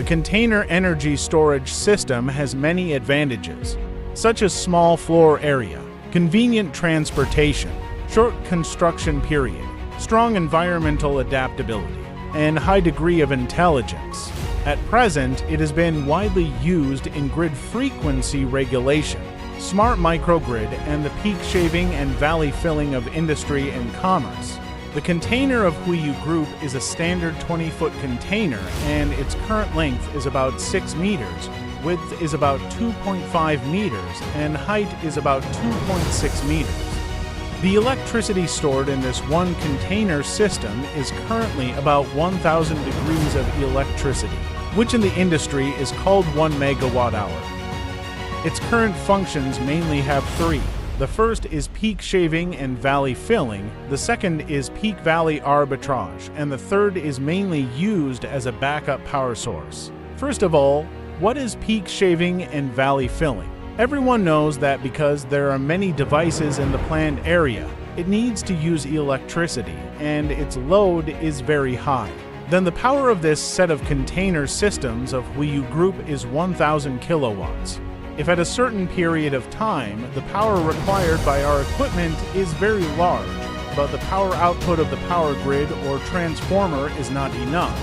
The container energy storage system has many advantages, such as small floor area, convenient transportation, short construction period, strong environmental adaptability, and high degree of intelligence. At present, it has been widely used in grid frequency regulation, smart microgrid, and the peak shaving and valley filling of industry and commerce. The container of Huiyu Group is a standard 20-foot container, and its current length is about 6 meters, width is about 2.5 meters, and height is about 2.6 meters. The electricity stored in this one container system is currently about 1,000 degrees of electricity, which in the industry is called 1 megawatt hour. Its current functions mainly have three. The first is peak shaving and valley filling, the second is peak valley arbitrage, and the third is mainly used as a backup power source. First of all, what is peak shaving and valley filling? Everyone knows that because there are many devices in the planned area, it needs to use electricity, and its load is very high. Then the power of this set of container systems of Huiyu Group is 1,000 kilowatts. If at a certain period of time, the power required by our equipment is very large, but the power output of the power grid or transformer is not enough.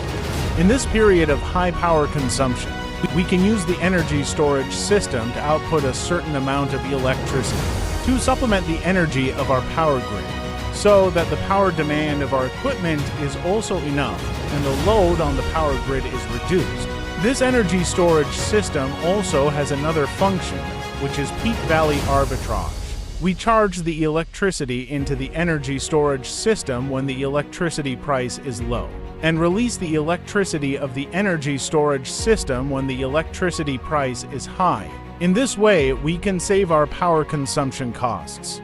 In this period of high power consumption, we can use the energy storage system to output a certain amount of electricity to supplement the energy of our power grid, so that the power demand of our equipment is also enough and the load on the power grid is reduced. This energy storage system also has another function, which is peak valley arbitrage. We charge the electricity into the energy storage system when the electricity price is low, and release the electricity of the energy storage system when the electricity price is high. In this way, we can save our power consumption costs.